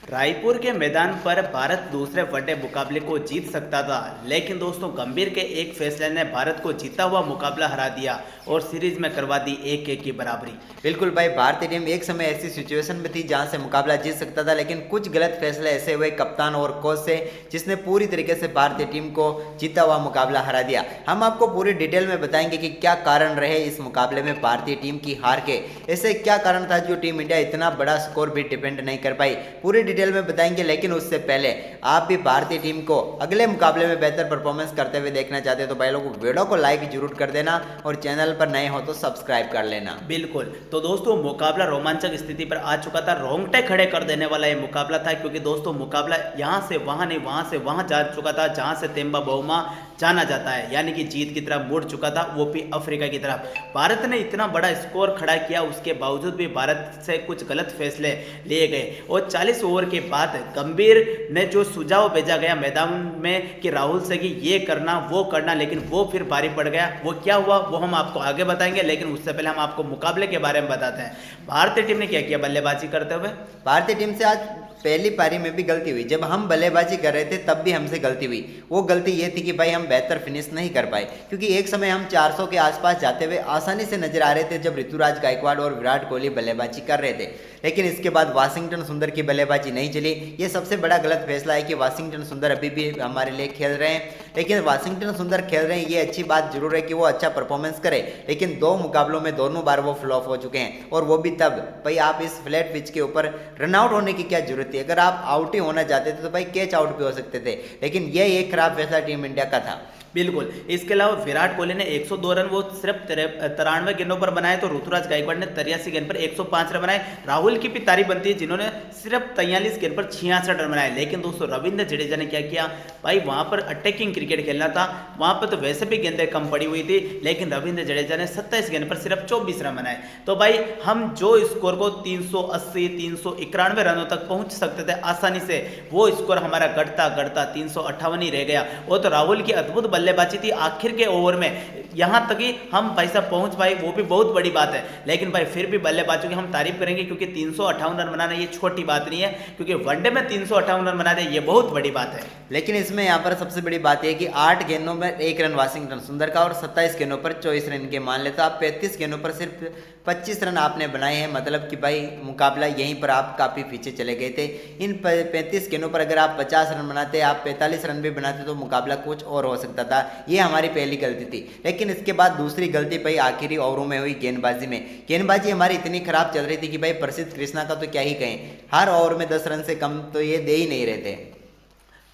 रायपुर के मैदान पर भारत दूसरे वनडे मुकाबले को जीत सकता था, लेकिन दोस्तों गंभीर के एक फैसले ने भारत को जीता हुआ मुकाबला हरा दिया और सीरीज में करवा दी 1-1 की बराबरी। बिल्कुल भाई, भारतीय टीम एक समय ऐसी सिचुएशन में थी जहां से मुकाबला जीत सकता था, लेकिन कुछ गलत फैसले ऐसे हुए कप्तान और कोच से जिसने पूरी तरीके से भारतीय टीम को जीता हुआ मुकाबला हरा दिया। हम आपको पूरी डिटेल में बताएंगे कि क्या कारण रहे इस मुकाबले में भारतीय टीम की हार के, ऐसे क्या कारण था जो टीम इंडिया इतना बड़ा स्कोर भी डिपेंड नहीं कर पाई, पूरी डिटेल में बताएंगे। लेकिन उससे पहले आप भी भारतीय टीम को अगले मुकाबले में बेहतर परफॉर्मेंस करते हुए देखना चाहते हैं तो भाई लोग वीडियो को लाइक जरूर कर देना और चैनल पर नए हो तो सब्सक्राइब कर लेना। बिल्कुल, तो दोस्तों मुकाबला रोमांचक स्थिति पर आ चुका था, रोंगटे खड़े कर देने वाला ये मुकाबला था, क्योंकि दोस्तों मुकाबला यहाँ से वहाँ नहीं वहाँ से वहाँ जा चुका था जहाँ से तेंबा बहुमा जाना जाता है, यानी कि जीत की तरफ मुड़ चुका था, वो भी अफ्रीका की तरफ। भारत ने इतना बड़ा स्कोर खड़ा किया, उसके बावजूद भी भारत से कुछ गलत फैसले लिए गए और 40 ओवर के बाद गंभीर ने जो सुझाव भेजा गया मैदान में कि राहुल से कि ये करना वो करना, लेकिन वो फिर भारी पड़ गया। वो क्या हुआ वो हम आपको आगे बताएंगे, लेकिन उससे पहले हम आपको मुकाबले के बारे में बताते हैं। भारतीय टीम ने क्या किया बल्लेबाजी करते हुए। भारतीय टीम से आज पहली पारी में भी गलती हुई, जब हम बल्लेबाजी कर रहे थे तब भी हमसे गलती हुई। वो गलती ये थी कि भाई हम बेहतर फिनिश नहीं कर पाए, क्योंकि एक समय हम 400 के आसपास जाते हुए आसानी से नजर आ रहे थे जब ऋतुराज गायकवाड़ और विराट कोहली बल्लेबाजी कर रहे थे। लेकिन इसके बाद वाशिंगटन सुंदर की बल्लेबाजी नहीं चली। ये सबसे बड़ा गलत फैसला है कि वाशिंगटन सुंदर अभी भी हमारे लिए खेल रहे हैं, लेकिन वाशिंगटन सुंदर खेल रहे हैं ये अच्छी बात जरूर है कि वो अच्छा परफॉर्मेंस करे, लेकिन 2 मुकाबलों में दोनों बार वो फ्लॉप हो चुके हैं, और वो भी तब भाई आप इस फ्लैट पिच के ऊपर रनआउट होने की क्या जरूरत थी। अगर आप आउट ही होना चाहते थे तो भाई कैच आउट भी हो सकते थे, लेकिन यह एक खराब फैसला टीम इंडिया का था। बिल्कुल, इसके अलावा विराट कोहली ने 102 रन वो सिर्फ 93 गेंदों पर बनाए, तो ऋतुराज गायकवाड़ ने 83 गेंद पर 105 रन बनाए। राहुल की भी तारीफ बनती है जिन्होंने सिर्फ 43 गेंद पर 66 रन बनाए। लेकिन दोस्तों रविंद्र जडेजा ने क्या किया भाई, वहां पर अटैकिंग क्रिकेट खेलना था, वहां पर तो वैसे भी गेंदें कम पड़ी हुई थी, लेकिन रविंद्र जडेजा ने 27 गेंद पर सिर्फ 24 रन बनाए। तो भाई हम जो स्कोर को 380 391 रनों तक पहुंच सकते थे आसानी से, वो स्कोर हमारा घटता घटता 358 ही रह गया। वो तो राहुल की अद्भुत बल्लेबाजी थी आखिर के ओवर में, यहां तक कि हम भाई साहब पहुंच पाए, वो भी बहुत बड़ी बात है। लेकिन भाई फिर भी बल्लेबाजों की हम तारीफ करेंगे, क्योंकि 358 रन बनाना ये छोटी बात नहीं है, क्योंकि वनडे में 358 रन बना दे ये बहुत बड़ी बात है। लेकिन इसमें यहाँ पर सबसे बड़ी बात यह कि 8 गेंदों में 1 रन वाशिंगटन सुंदर का और 27 गेंदों पर 24 रन के मान लेते, आप 35 गेंदों पर सिर्फ 25 रन आपने बनाए हैं, मतलब कि भाई मुकाबला यहीं पर आप काफ़ी पीछे चले गए थे। इन 35 गेंदों पर अगर आप 50 रन बनाते, आप 45 रन भी बनाते तो मुकाबला कुछ और हो सकता था। ये हमारी पहली गलती थी। लेकिन इसके बाद दूसरी गलती भाई आखिरी ओवरों में हुई गेंदबाजी में। गेंदबाजी हमारी इतनी खराब चल रही थी कि भाई प्रसिद्ध कृष्णा का तो क्या ही कहें, हर ओवर में 10 रन से कम तो ये दे ही नहीं रहे थे,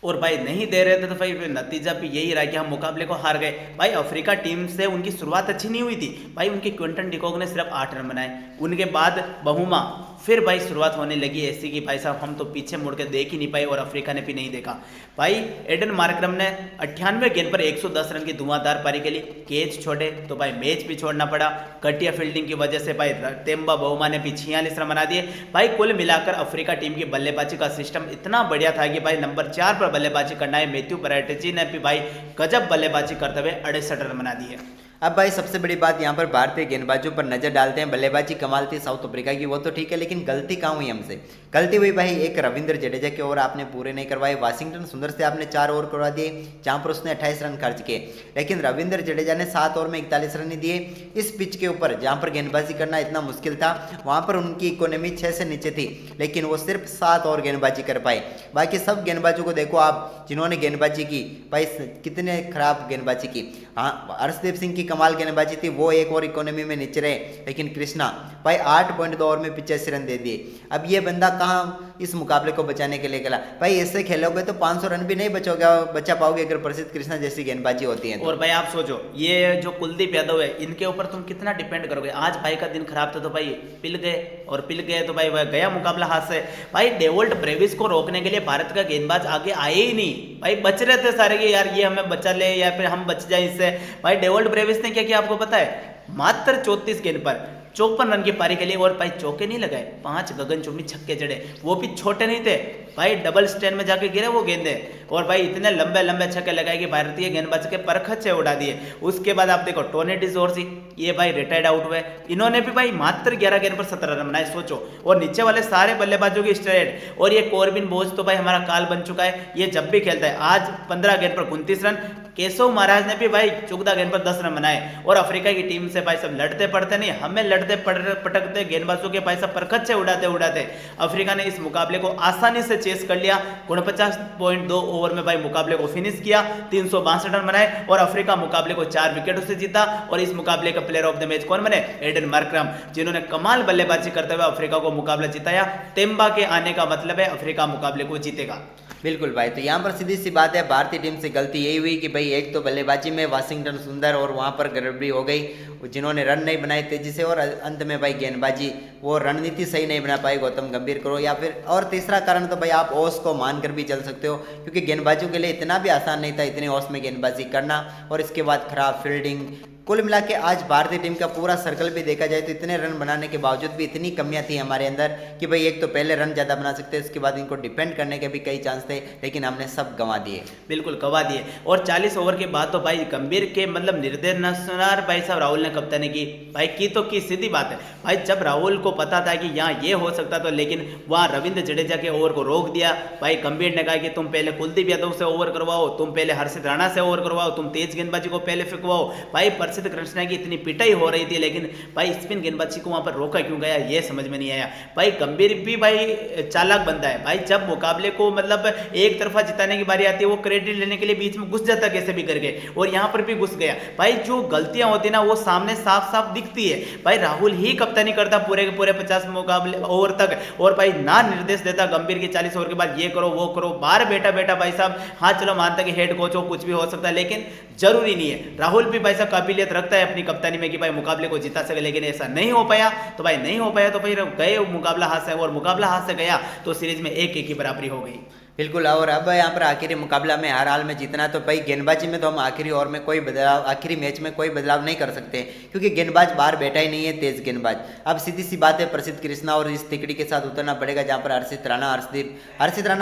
और भाई नहीं दे रहे थे, तो भाई नतीजा भी यही रहा कि हम मुकाबले को हार गए। भाई अफ्रीका टीम से उनकी शुरुआत अच्छी नहीं हुई थी भाई, उनके क्विंटन डिकॉक ने सिर्फ 8 रन बनाए, उनके बाद बहुमा फिर भाई शुरुआत होने लगी ऐसी कि भाई साहब हम तो पीछे मुड़ के देख ही नहीं पाए, और अफ्रीका ने भी नहीं देखा। भाई एडन मार्करम ने 98 गेंद पर 110 रन की धुआंधार पारी के लिए कैच छोड़े, तो भाई मैच भी छोड़ना पड़ा घटिया फील्डिंग की वजह से। भाई तेंबा बहुमा ने भी 46 रन बना दिए। भाई कुल मिलाकर अफ्रीका टीम की बल्लेबाजी का सिस्टम इतना बढ़िया था कि भाई नंबर 4 पर बल्लेबाजी करना है मैथ्यू ब्रैटेजी ने भी भाई गजब बल्लेबाजी करते हुए 68 रन बना दिए। अब भाई सबसे बड़ी बात यहाँ पर भारतीय गेंदबाजों पर नजर डालते हैं। बल्लेबाजी कमाल थी साउथ अफ्रीका की, वो तो ठीक है, लेकिन गलती कहाँ हुई हमसे। गलती हुई भाई एक रविंद्र जडेजा के ओवर आपने पूरे नहीं करवाए, वाशिंगटन सुंदर से आपने 4 ओवर करवा दिए जहाँ पर उसने 28 रन खर्च किए, लेकिन रविंद्र जडेजा ने 7 ओवर में 41 रन ही दिए। इस पिच के ऊपर जहाँ पर गेंदबाजी करना इतना मुश्किल था, वहाँ पर उनकी इकोनॉमी 6 से नीचे थी, लेकिन वो सिर्फ 7 ओवर गेंदबाजी कर पाए। बाकी सब गेंदबाजों को देखो आप जिन्होंने गेंदबाजी की, भाई कितने खराब गेंदबाजी की। हाँ, हर्षदीप सिंह की कमाल गेंदबाजी थी, वो 1 और इकोनॉमी में नीचे रहे, लेकिन कृष्णा भाई 8.2 ओवर में 85 रन दे दिए। अब ये बंदा कहाँ इस मुकाबले को बचाने के लिए गया भाई, ऐसे खेलोगे तो 500 रन भी नहीं बचा पाओगे अगर प्रसिद्ध कृष्णा जैसी गेंदबाजी होती है तो। और भाई आप सोचो ये जो कुलदीप यादव है इनके ऊपर तुम कितना डिपेंड करोगे। आज भाई का दिन खराब था तो भाई पिल गए, और पिल गए तो भाई वह गया मुकाबला हाथ से। भाई डेवल्ट ब्रेविस को रोकने के लिए भारत का गेंदबाज आगे आए ही नहीं, भाई बच रहे थे सारे कि यार ये हमें बचा ले या फिर हम बच जाए इससे। भाई डेवल्ट ब्रेविस ने क्या किया आपको पता है, मात्र 34 गेंद पर 54 रन की पारी के लिए, और भाई चौके नहीं लगाए, 5 गगनचुंबी छक्के जड़े, वो भी छोटे नहीं थे भाई, डबल स्टैंड में जाके गिरे वो गेंदे, और भाई इतने लंबे लंबे छक्के लगाए कि भारतीय गेंदबाज के परखच्चे उड़ा दिए। उसके बाद आप देखो टोनी डिसोर्सी, ये भाई रिटायर्ड आउट हुए। इन्होंने भी भाई मात्र 11 गेंद पर 17 रन बनाए, सोचो। और नीचे वाले सारे बल्लेबाजों की स्ट्रेट, और ये कॉर्बिन बोज तो भाई हमारा काल बन चुका है, ये जब भी खेलता है। आज 15 गेंद पर 29 रन। केशव महाराज ने भी भाई 14 गेंद पर 10 रन बनाए। और अफ्रीका की टीम से भाई सब लड़ते पड़ते नहीं, हमें लड़ते पटकते गेंदबाजों के भाई सब परखच से उड़ाते उड़ाते अफ्रीका ने इस मुकाबले को आसानी से चेस कर लिया। 49.2 ओवर में भाई मुकाबले को फिनिश किया, 362 रन बनाए और अफ्रीका मुकाबले को 4 विकेटों से जीता। और इस मुकाबले का प्लेयर ऑफ द मैच कौन बने? एडन मार्करम, जिन्होंने कमाल बल्लेबाजी करते हुए अफ्रीका को मुकाबला जिताया। तेम्बा के आने का मतलब है अफ्रीका मुकाबले को जीतेगा। बिल्कुल भाई, तो यहाँ पर सीधी सी बात है, भारतीय टीम से गलती यही हुई कि भाई एक तो बल्लेबाजी में वाशिंगटन सुंदर और वहाँ पर गड़बड़ी हो गई, जिन्होंने रन नहीं बनाए तेजी से, और अंत में भाई गेंदबाजी वो रणनीति सही नहीं बना पाए गौतम गंभीर करो, या फिर और तीसरा कारण तो भाई आप ओस को मानकर भी चल सकते हो, क्योंकि गेंदबाजों के लिए इतना भी आसान नहीं था इतने ओस में गेंदबाजी करना, और इसके बाद खराब फील्डिंग। कुल मिला के आज भारतीय टीम का पूरा सर्कल भी देखा जाए तो इतने रन बनाने के बावजूद भी इतनी कमियां थी हमारे अंदर कि भाई एक तो पहले रन ज़्यादा बना सकते हैं, उसके बाद इनको डिपेंड करने के भी कई चांस थे, लेकिन हमने सब गंवा दिए। बिल्कुल गंवा दिए। और 40 ओवर के बाद तो भाई गंभीर के मतलब निर्देशानुसार भाई साहब राहुल ने कप्तानी की, भाई की तो की, सीधी बात है भाई। जब राहुल को पता था कि यहाँ ये हो सकता तो, लेकिन वहाँ रविंद्र जडेजा के ओवर को रोक दिया। भाई गंभीर ने कहा कि तुम पहले कुलदीप यादव से ओवर करवाओ, तुम पहले हर्षित राणा से ओवर करवाओ, तुम तेज गेंदबाजी को पहले फिकवाओ। भाई प्रसिद्ध कृष्णा की इतनी पिटाई हो रही थी, लेकिन भाई स्पिन गेंदबाजी को वहां पर रोका क्यों गया ये समझ में नहीं आया। भाई गंभीर भी भाई चालाक बनता है भाई, जब मुकाबले को मतलब एक तरफा जिताने की बारी आती है वो क्रेडिट लेने के लिए बीच में घुस जाता कैसे भी करके, और यहाँ पर भी घुस गया। भाई जो गलतियां होती ना वो सामने साफ साफ दिखती है। भाई राहुल ही कप्तानी करता पूरे के पूरे 50 मुकाबले ओवर तक, और भाई ना निर्देश देता गंभीर के 40 ओवर के बाद ये करो वो करो। बाहर बैठा बैठा भाई साहब, हाँ चलो मानता कि हेड कोच हो कुछ भी हो सकता है, लेकिन जरूरी नहीं है। राहुल भी भाई साहब काबिलियत रखता है अपनी कप्तानी में कि भाई मुकाबले को जिता सके, लेकिन ऐसा नहीं हो पाया। तो भाई नहीं हो पाया तो फिर गए मुकाबला हाथ से, और मुकाबला हाथ से गया तो सीरीज में 1-1 की बराबरी हो गई। बिल्कुल, और अब यहाँ पर आखिरी मुकाबला में हर हाल में जीतना, तो भाई गेंदबाजी में तो हम आखिरी ओवर में कोई बदलाव, आखिरी मैच में कोई बदलाव नहीं कर सकते, क्योंकि गेंदबाज बाहर बैठा ही नहीं है तेज गेंदबाज। अब सीधी सी बात है, प्रसिद्ध कृष्णा और इस तिकड़ी के साथ उतरना पड़ेगा, जहाँ पर हर्षित राणा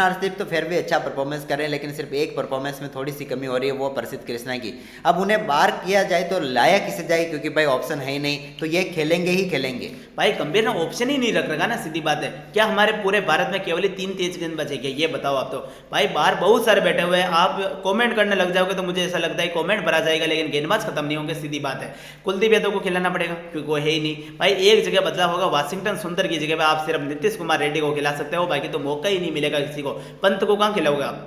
हर्षदीप तो फिर भी अच्छा परफॉर्मेंस कर रहे हैं, लेकिन सिर्फ एक परफॉर्मेंस में थोड़ी सी कमी हो रही है, वो प्रसिद्ध कृष्णा की। अब उन्हें बाहर किया जाए तो लाया किसे जाए, क्योंकि भाई ऑप्शन है ही नहीं, तो ये खेलेंगे ही खेलेंगे। भाई गंभीर ने ऑप्शन ही नहीं रख रखा ना, सीधी बात है। क्या हमारे पूरे भारत में केवल 3 तेज गेंदबाज है क्या, ये बताओ आप। तो भाई बाहर बहुत सारे बैठे हुए हैं, आप कमेंट करने लग जाओगे तो मुझे ऐसा लगता है कमेंट भरा जाएगा, लेकिन गेंदबाज खत्म नहीं होंगे, सीधी बात है। कुलदीप यादव को खिलाना पड़ेगा क्योंकि वो है ही नहीं। भाई एक जगह बदलाव होगा, वाशिंगटन सुंदर की जगह पे आप सिर्फ नीतीश कुमार रेड्डी को खिला सकते हो, बाकी तो मौका ही नहीं मिलेगा किसी को। पंत को कहाँ खिलाओगे आप,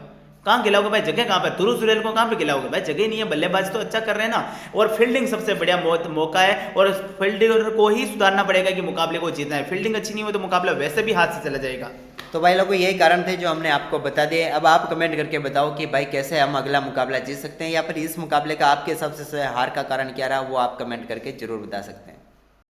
कहाँ खिलाओगे भाई, जगह कहाँ पे? तुरु सुरेल को कहाँ पे खिलाओगे भाई, जगह ही नहीं है। बल्लेबाज तो अच्छा कर रहे हैं ना, और फील्डिंग सबसे बढ़िया मौका है, और फील्डिंग को ही सुधारना पड़ेगा कि मुकाबले को जीतना है। फील्डिंग अच्छी नहीं हो तो मुकाबला वैसे भी हाथ से चला जाएगा। तो भाई लोगों, यही कारण थे जो हमने आपको बता दिए। अब आप कमेंट करके बताओ कि भाई कैसे हम अगला मुकाबला जीत सकते हैं, या फिर इस मुकाबले का आपके हिसाब से हार का कारण क्या रहा, वो आप कमेंट करके जरूर बता सकते हैं।